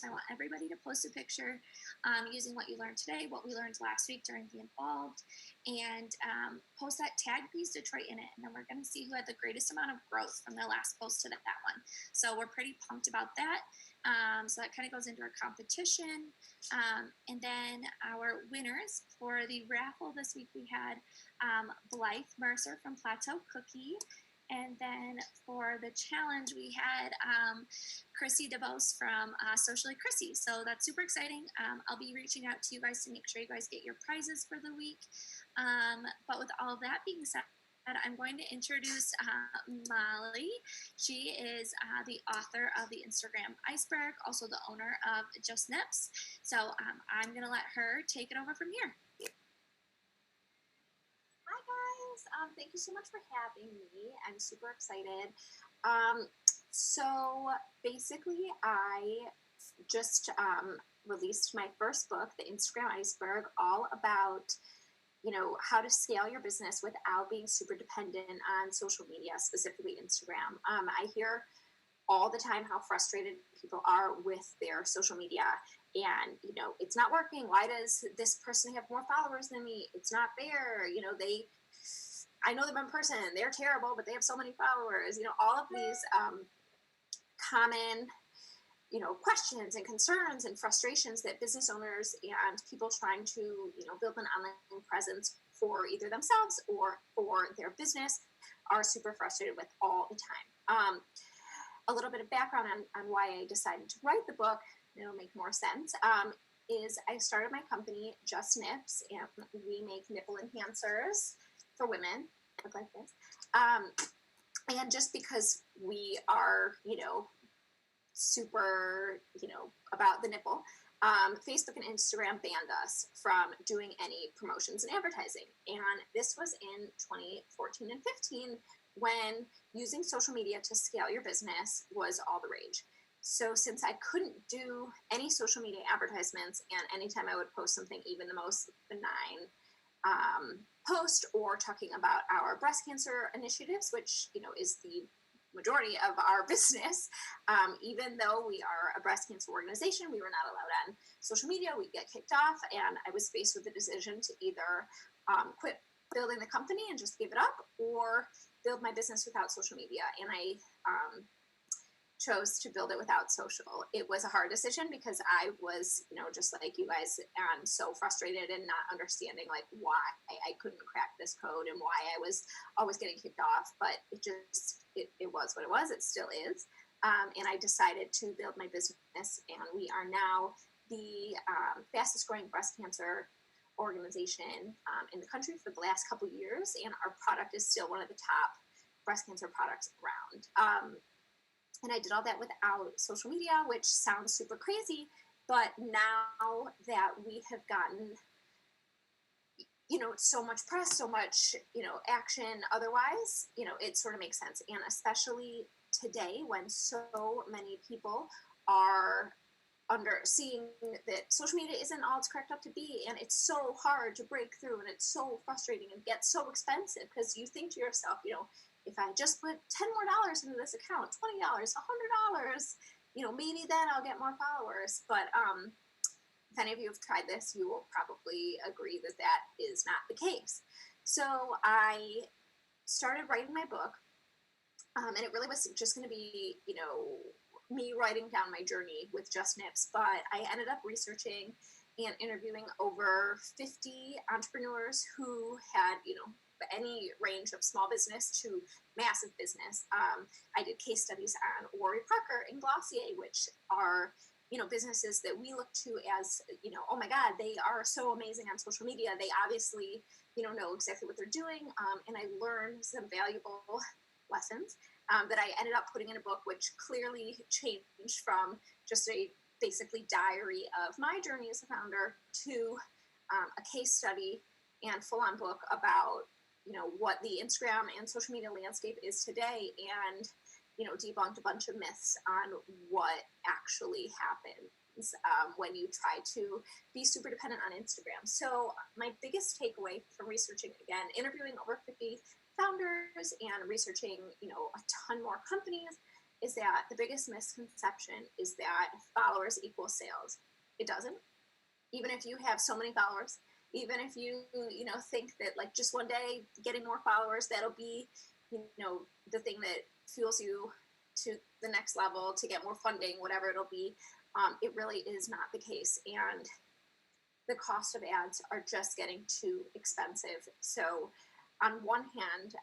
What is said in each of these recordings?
So I want everybody to post a picture using what you learned today, what we learned last week during the Involved, and post that tag Bees Detroit in it. And then we're going to see who had the greatest amount of growth from their last post to that one. So we're pretty pumped about that. So that kind of goes into our competition. And then our winners for the raffle this week, we had Blythe Mercer from Plateau Cookie. And then for the challenge, we had Chrissy DeVos from Socially Chrissy. So that's super exciting. I'll be reaching out to you guys to make sure you guys get your prizes for the week. But with all that being said, I'm going to introduce Molly. She is the author of the Instagram Iceberg, also the owner of Just Nips. So I'm going to let her take it over from here. Hi guys, thank you so much for having me. I'm super excited. So basically I just released my first book, The Instagram Iceberg, all about how to scale your business without being super dependent on social media, specifically Instagram. I hear all the time how frustrated people are with their social media and, it's not working. Why does this person have more followers than me? It's not fair. I know them in person. They're terrible, but they have so many followers. All of these common, questions and concerns and frustrations that business owners and people trying to, build an online presence for either themselves or for their business are super frustrated with all the time. A little bit of background on why I decided to write the book, it'll make more sense, is I started my company, Just Nips, and we make nipple enhancers for women, look like this. And just because we are, super, about the nipple, Facebook and Instagram banned us from doing any promotions and advertising. And this was in 2014 and 15 when using social media to scale your business was all the rage. So since I couldn't do any social media advertisements, and anytime I would post something, even the most benign post or talking about our breast cancer initiatives, which, is the majority of our business, even though we are a breast cancer organization, we were not allowed on social media. We'd get kicked off, and I was faced with the decision to either quit building the company and just give it up, or build my business without social media. And I chose to build it without social. It was a hard decision because I was, just like you guys, and so frustrated and not understanding like why I couldn't crack this code and why I was always getting kicked off. But it was what it was. It still is. And I decided to build my business, and we are now the fastest growing breast cancer organization in the country for the last couple years, and our product is still one of the top breast cancer products around. And I did all that without social media, which sounds super crazy, but now that we have gotten, so much press, so much, action otherwise, it sort of makes sense. And especially today when so many people are seeing that social media isn't all it's cracked up to be, and it's so hard to break through, and it's so frustrating and gets so expensive because you think to yourself, if I just put $10 more into this account, $20, $100, maybe then I'll get more followers. But if any of you have tried this, you will probably agree that that is not the case. So I started writing my book, and it really was just going to be, me writing down my journey with Just Nips. But I ended up researching and interviewing over 50 entrepreneurs who had, any range of small business to massive business. I did case studies on Warby Parker and Glossier, which are, businesses that we look to as, oh my God, they are so amazing on social media. They obviously, know exactly what they're doing. And I learned some valuable lessons that I ended up putting in a book, which clearly changed from just a basically diary of my journey as a founder to a case study and full-on book about what the Instagram and social media landscape is today, and debunked a bunch of myths on what actually happens when you try to be super dependent on Instagram. So my biggest takeaway from researching, again, interviewing over 50 founders and researching a ton more companies, is that the biggest misconception is that followers equal sales. It doesn't. Even if you have so many followers, even if you think that like just one day getting more followers, that'll be, the thing that fuels you to the next level, to get more funding, whatever it'll be, it really is not the case. And the cost of ads are just getting too expensive. So on one hand,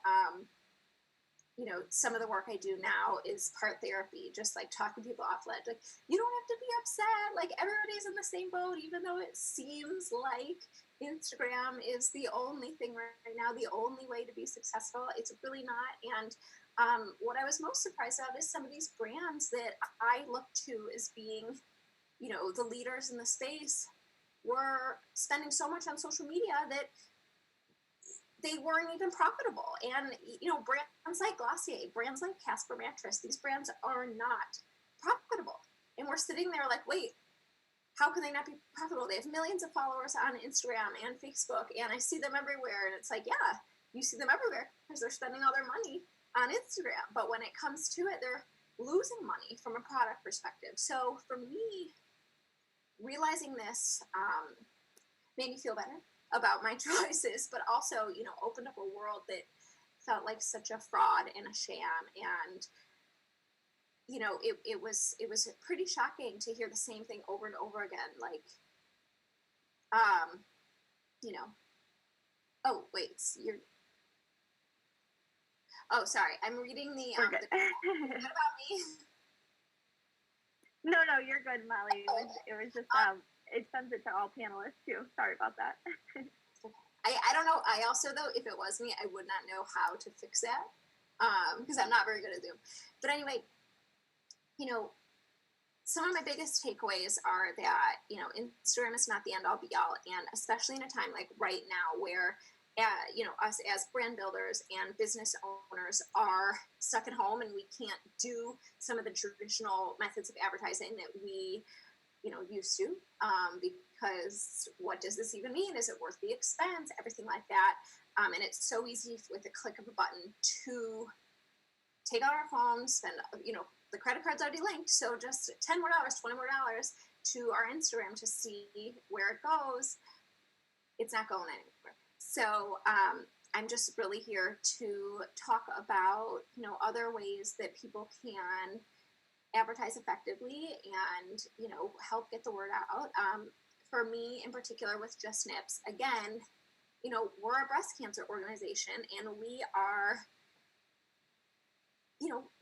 some of the work I do now is part therapy, just like talking people off ledge. Like, you don't have to be upset. Like, everybody's in the same boat, even though it seems like Instagram is the only thing right now, the only way to be successful. It's really not. And what I was most surprised about is some of these brands that I look to as being, the leaders in the space were spending so much on social media that they weren't even profitable. And, brands like Glossier, brands like Casper Mattress, these brands are not profitable. And we're sitting there like, wait, how can they not be profitable? They have millions of followers on Instagram and Facebook, and I see them everywhere. And it's like, yeah, you see them everywhere because they're spending all their money on Instagram. But when it comes to it, they're losing money from a product perspective. So for me, realizing this made me feel better about my choices, but also, opened up a world that felt like such a fraud and a sham. And, it was pretty shocking to hear the same thing over and over again. Like, oh, wait, sorry. I'm reading the, We're good. What about me? No, you're good, Molly. It was just, it sends it to all panelists too. Sorry about that. I don't know. I also, though, if it was me, I would not know how to fix that because I'm not very good at Zoom. But anyway, some of my biggest takeaways are that, Instagram is not the end all be all. And especially in a time like right now where, us as brand builders and business owners are stuck at home and we can't do some of the traditional methods of advertising that we used to, because what does this even mean? Is it worth the expense? Everything like that. And it's so easy with a click of a button to take out our phones, spend, the credit card's already linked. So just $10 more, $20 more to our Instagram to see where it goes. It's not going anywhere. So, I'm just really here to talk about, other ways that people can advertise effectively and, help get the word out. For me in particular with Just Nips, again, we're a breast cancer organization and we are,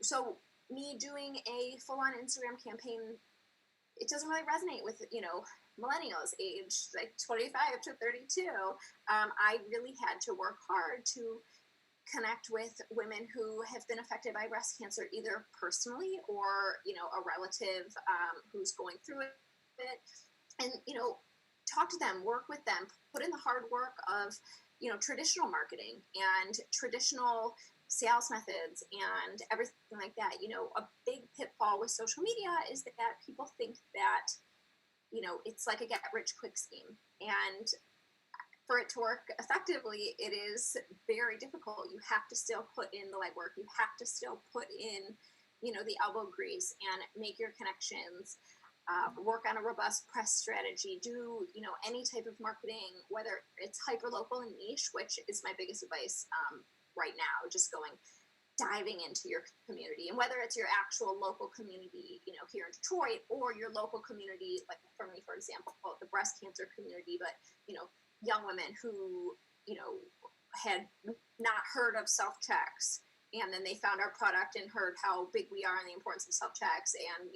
so me doing a full-on Instagram campaign, it doesn't really resonate with, millennials aged like 25 to 32. I really had to work hard to connect with women who have been affected by breast cancer, either personally or, a relative who's going through it. And, talk to them, work with them, put in the hard work of, traditional marketing and traditional sales methods and everything like that. A big pitfall with social media is that people think that, it's like a get rich quick scheme. And for it to work effectively, it is very difficult. You have to still put in the legwork. You have to still put in, the elbow grease and make your connections, work on a robust press strategy, do, any type of marketing, whether it's hyper local and niche, which is my biggest advice right now, just diving into your community, and whether it's your actual local community, here in Detroit, or your local community, like for me, for example, the breast cancer community, but, young women who, had not heard of self-checks, and then they found our product and heard how big we are and the importance of self-checks and,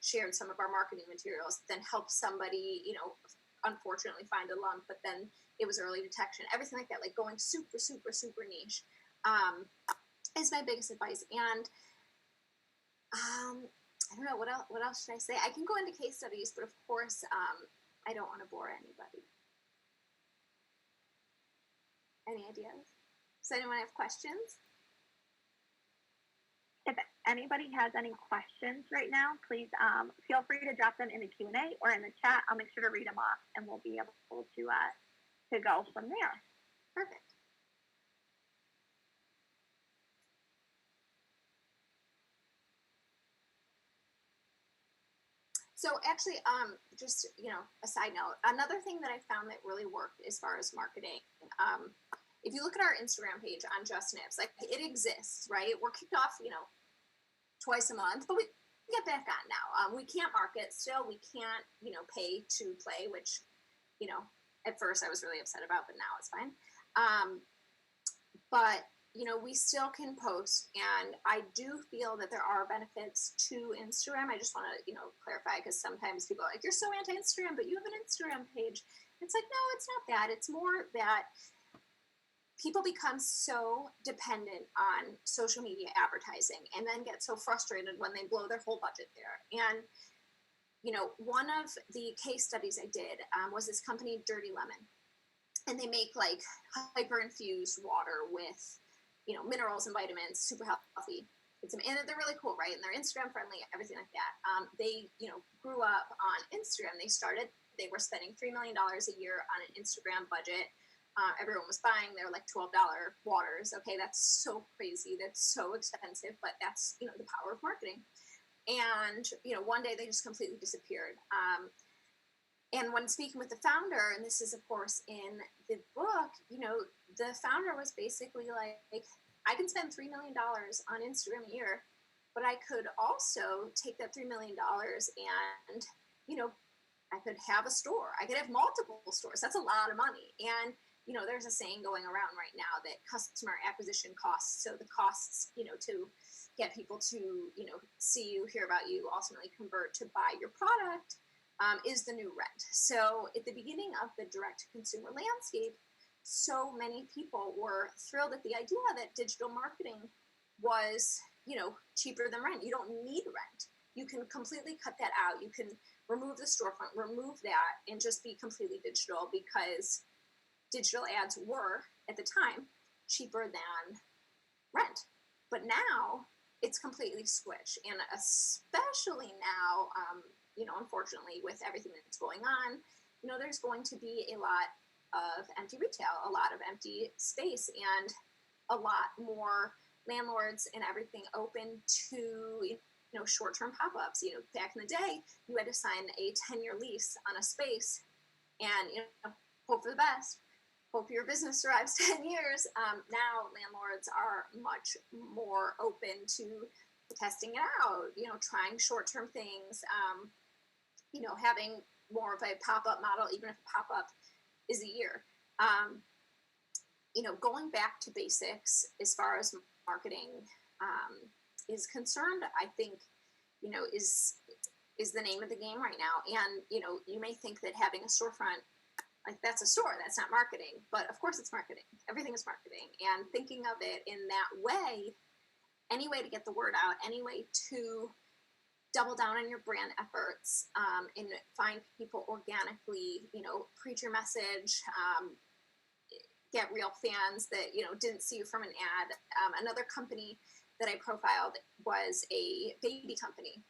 shared some of our marketing materials, then helped somebody, unfortunately find a lump, but then it was early detection, everything like that, like going super, super, super niche. Is my biggest advice. And I don't know, what else should I say? I can go into case studies, but of course, I don't want to bore anybody. Any ideas? Does anyone have questions? If anybody has any questions right now, please feel free to drop them in the Q&A or in the chat. I'll make sure to read them off and we'll be able to go from there. Perfect. So actually, just, a side note, another thing that I found that really worked as far as marketing, if you look at our Instagram page on Just Nips, like it exists, right? We're kicked off, twice a month, but we get back on now. We can't market still. We can't, pay to play, which, at first I was really upset about, but now it's fine. But we still can post, and I do feel that there are benefits to Instagram. I just want to, clarify, because sometimes people are like, you're so anti-Instagram, but you have an Instagram page. It's like, no, it's not that. It's more that people become so dependent on social media advertising and then get so frustrated when they blow their whole budget there. And, one of the case studies I did was this company, Dirty Lemon. And they make like hyper-infused water with, minerals and vitamins, super healthy. And they're really cool, right? And they're Instagram friendly, everything like that. They, grew up on Instagram. They were spending $3 million a year on an Instagram budget. Everyone was buying their like $12 waters. Okay, that's so crazy. That's so expensive, but that's, the power of marketing. And, one day they just completely disappeared. And when speaking with the founder, and this is, of course, in the book, the founder was basically like, I can spend $3 million on Instagram a year, but I could also take that $3 million and, I could have a store. I could have multiple stores. That's a lot of money. And, there's a saying going around right now that customer acquisition costs, so the costs, to get people to, see you, hear about you, ultimately convert to buy your product, is the new rent. So at the beginning of the direct-to-consumer landscape, so many people were thrilled at the idea that digital marketing was, cheaper than rent. You don't need rent. You can completely cut that out. You can remove the storefront, remove that, and just be completely digital, because digital ads were, at the time, cheaper than rent. But now it's completely switched. And especially now, unfortunately, with everything that's going on, there's going to be a lot of empty retail, a lot of empty space, and a lot more landlords and everything open to, short-term pop-ups. Back in the day, you had to sign a 10-year lease on a space and, hope for the best. Hope your business survives 10 years. Now landlords are much more open to testing it out, trying short-term things, having more of a pop-up model, even if a pop-up is a year. Going back to basics as far as marketing is concerned, I think, is the name of the game right now. And, you may think that having a storefront, like that's a store, that's not marketing, but of course it's marketing. Everything is marketing. And thinking of it in that way, any way to get the word out, any way to double down on your brand efforts, and find people organically, preach your message, get real fans that, didn't see you from an ad. Another company that I profiled was a baby company,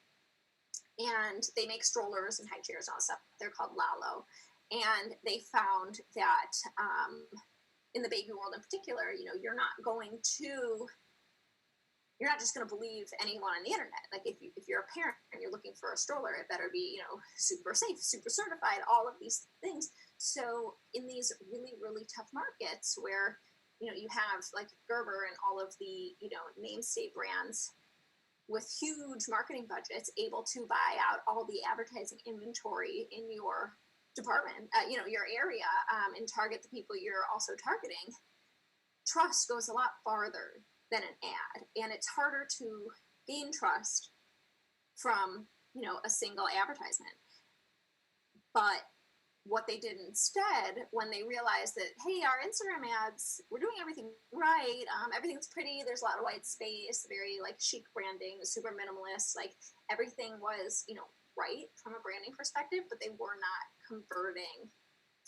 and they make strollers and high chairs and all that stuff. They're called Lalo. And they found that in the baby world in particular, you're not just going to believe anyone on the internet. Like if you're a parent and you're looking for a stroller, it better be, super safe, super certified, all of these things. So in these really, really tough markets where, you have like Gerber and all of the, name state brands with huge marketing budgets able to buy out all the advertising inventory in your department, your area, and target the people you're also targeting, trust goes a lot farther than an ad. And it's harder to gain trust from, a single advertisement. But what they did instead, when they realized that, hey, our Instagram ads, we're doing everything right, everything's pretty, there's a lot of white space, very like chic branding, super minimalist, like everything was, right from a branding perspective, but they were not converting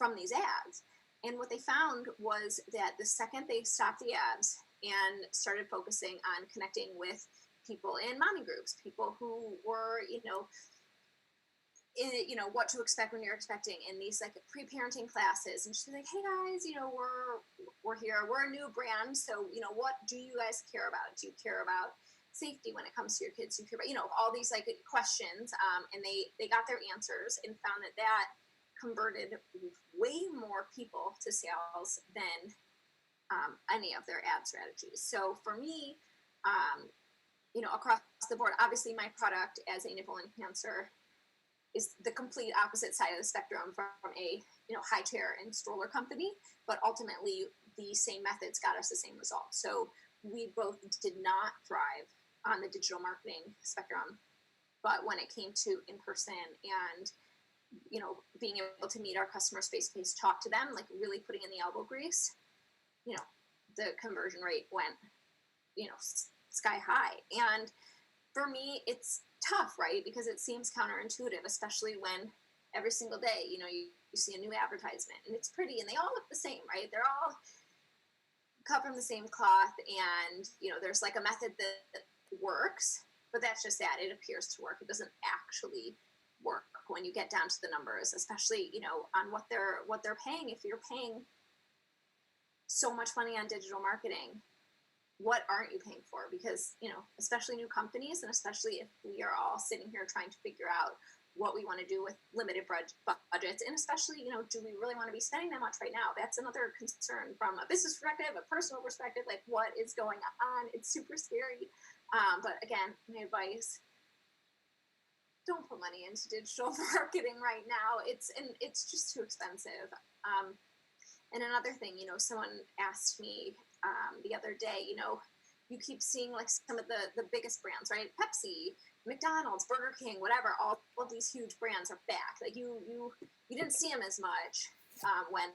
from these ads. And what they found was that the second they stopped the ads and started focusing on connecting with people in mommy groups, people who were, what to expect when you're expecting in these like pre-parenting classes, and she's like, hey guys, we're here, we're a new brand, so what do you guys care about? Do you care about safety when it comes to your kids? All these like questions, and they got their answers and found that converted way more people to sales than any of their ad strategies. So for me, across the board, obviously my product as a nipple enhancer is the complete opposite side of the spectrum from a high chair and stroller company, but ultimately the same methods got us the same results. So we both did not thrive on the digital marketing spectrum, but when it came to in person and being able to meet our customers face to face, talk to them, like really putting in the elbow grease, the conversion rate went sky high. And for me, it's tough, right? Because it seems counterintuitive, especially when every single day, you see a new advertisement and it's pretty and they all look the same, right? They're all cut from the same cloth, and there's like a method that works, but that's just that. It appears to work. It doesn't actually work when you get down to the numbers, especially on what they're paying. If you're paying so much money on digital marketing, what aren't you paying for? Because especially new companies, and especially if we are all sitting here trying to figure out what we want to do with limited budgets, and especially do we really want to be spending that much right now? That's another concern from a business perspective, a personal perspective, like what is going on. It's super scary. But again, my advice: don't put money into digital marketing right now. It's just too expensive. And another thing, someone asked me the other day, you keep seeing like some of the biggest brands, right? Pepsi, McDonald's, Burger King, whatever, all of these huge brands are back. Like you didn't see them as much when,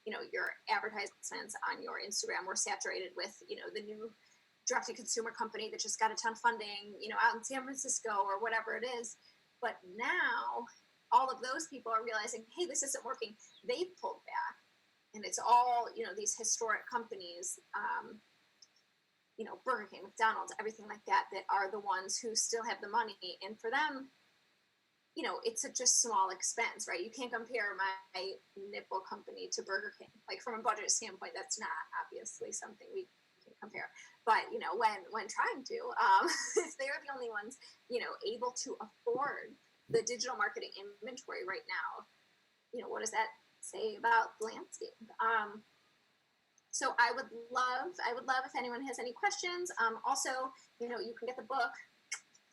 your advertisements on your Instagram were saturated with, the new direct-to-consumer company that just got a ton of funding, out in San Francisco or whatever it is. But now all of those people are realizing, hey, this isn't working. They've pulled back. And it's all, these historic companies, Burger King, McDonald's, everything like that are the ones who still have the money. And for them, it's just small expense, right? You can't compare my nipple company to Burger King. Like from a budget standpoint, that's not obviously something we can compare. But, when trying to, if they're the only ones, able to afford the digital marketing inventory right now, what does that say about the landscape? So I would love if anyone has any questions. Also, you can get the book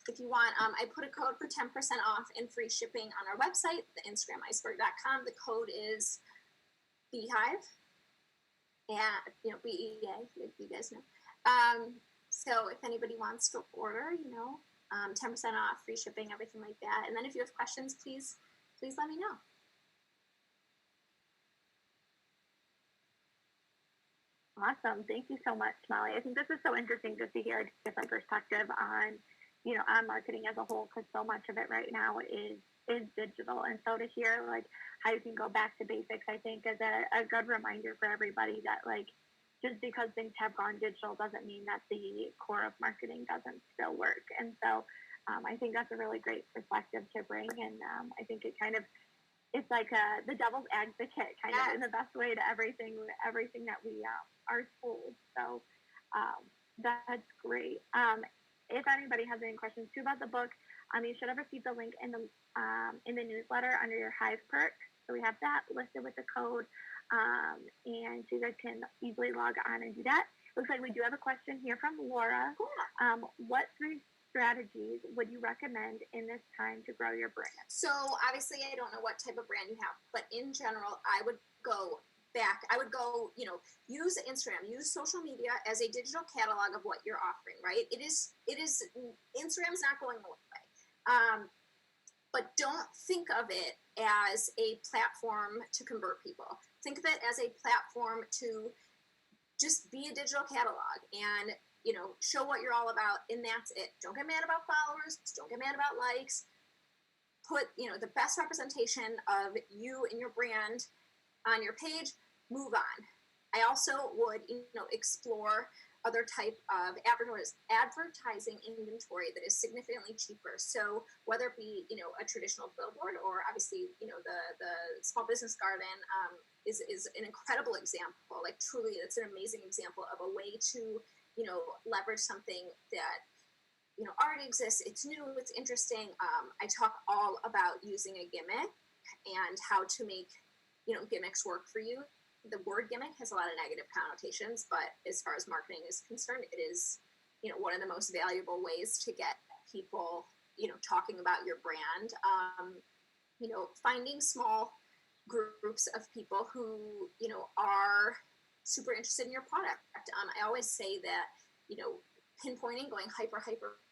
if you want. I put a code for 10% off and free shipping on our website, the InstagramIceberg.com. The code is BeaHive, and BEA, if you guys know. So if anybody wants to order, 10% off, free shipping, everything like that. And then if you have questions, please let me know. Awesome. Thank you so much, Molly. I think this is so interesting just to hear a different perspective on, on marketing as a whole, because so much of it right now is digital. And so to hear like how you can go back to basics, I think is a good reminder for everybody that like just because things have gone digital doesn't mean that the core of marketing doesn't still work. And so I think that's a really great perspective to bring. And I think it's like the devil's advocate kind of in the best way to everything that we are told. So that's great. If anybody has any questions too about the book, you should have received the link in the newsletter under your Hive perk. So we have that listed with the code, and so you guys can easily log on and do that. Looks like we do have a question here from Laura. Cool. What 3 strategies would you recommend in this time to grow your brand? So obviously I don't know what type of brand you have, but in general, I would go back. I would go, use Instagram, use social media as a digital catalog of what you're offering, right? It is Instagram's not going away. But don't think of it as a platform to convert people. Think of it as a platform to just be a digital catalog and show what you're all about, and that's it. Don't get mad about followers. Don't get mad about likes. Put, the best representation of you and your brand on your page. Move on. I also would, explore other type of advertising inventory that is significantly cheaper. So whether it be, a traditional billboard or obviously, the small business garden is an incredible example. Like truly, it's an amazing example of a way to leverage something that already exists. It's new, it's interesting. I talk all about using a gimmick and how to make, gimmicks work for you. The word gimmick has a lot of negative connotations, but as far as marketing is concerned, it is, one of the most valuable ways to get people, talking about your brand. Finding small groups of people who, are super interested in your product. I always say that, pinpointing, going hyper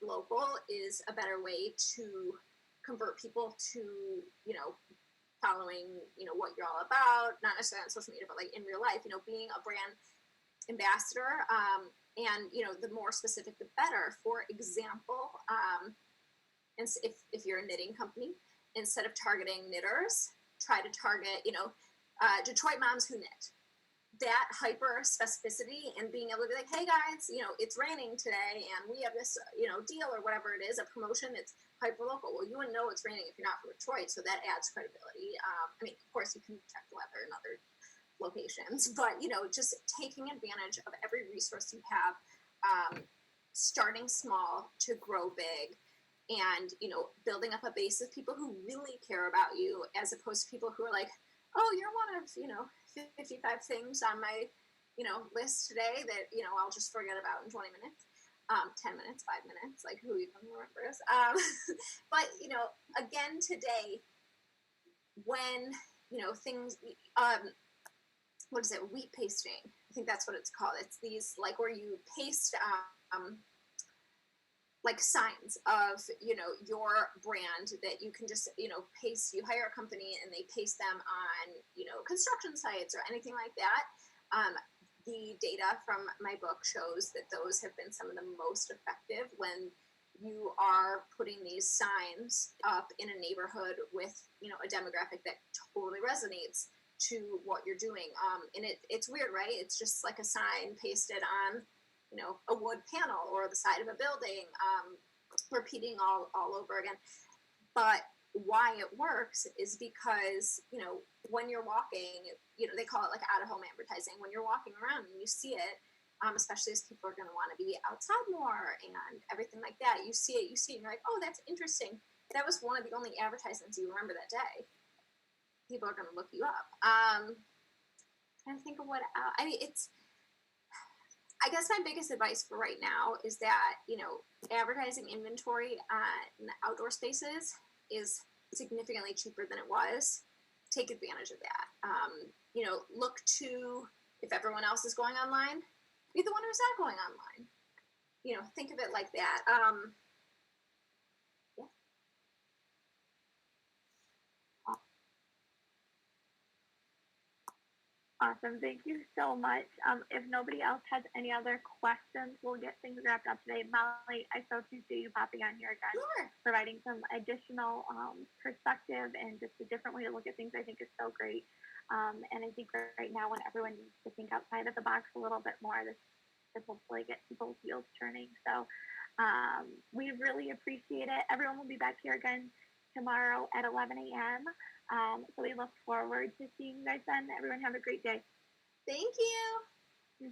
local is a better way to convert people to, following, what you're all about, not necessarily on social media, but like in real life, being a brand ambassador. And, the more specific, the better. For example, and if you're a knitting company, instead of targeting knitters, try to target, Detroit moms who knit. That hyper specificity and being able to be like, hey guys, it's raining today and we have this, deal or whatever it is, a promotion that's hyper local. Well, you wouldn't know it's raining if you're not from Detroit, so that adds credibility. Of course, you can check the weather in other locations, but, just taking advantage of every resource you have, starting small to grow big, and, building up a base of people who really care about you, as opposed to people who are like, oh, you're one of, 55 things on my, list today that, I'll just forget about in 20 minutes, 10 minutes, 5 minutes, like who even remembers? But, again, today, when, things, what is it? Wheat pasting. I think that's what it's called. It's these, like, where you paste, like signs of, your brand that you can just, paste. You hire a company and they paste them on, construction sites or anything like that. The data from my book shows that those have been some of the most effective when you are putting these signs up in a neighborhood with, a demographic that totally resonates to what you're doing. And it's weird, right? It's just like a sign pasted on, a wood panel or the side of a building, repeating all over again. But why it works is because, when you're walking, they call it like out-of-home advertising. When you're walking around and you see it, especially as people are going to want to be outside more and everything like that, you see it, and you're like, oh, that's interesting. That was one of the only advertisements you remember that day. People are going to look you up. Trying to think of what else. I guess my biggest advice for right now is that, advertising inventory in the outdoor spaces is significantly cheaper than it was. Take advantage of that. Look to, if everyone else is going online, be the one who's not going online. Think of it like that. Yeah. Awesome. Thank you so much. If nobody else has any other questions, we'll get things wrapped up today. Molly, I so appreciate you popping on here again, Sure. providing some additional perspective and just a different way to look at things. I think is so great. And I think right now when everyone needs to think outside of the box a little bit more, this could hopefully get people's wheels turning. So we really appreciate it. Everyone will be back here again tomorrow at 11 a.m. So we look forward to seeing you guys then. Everyone have a great day. Thank you.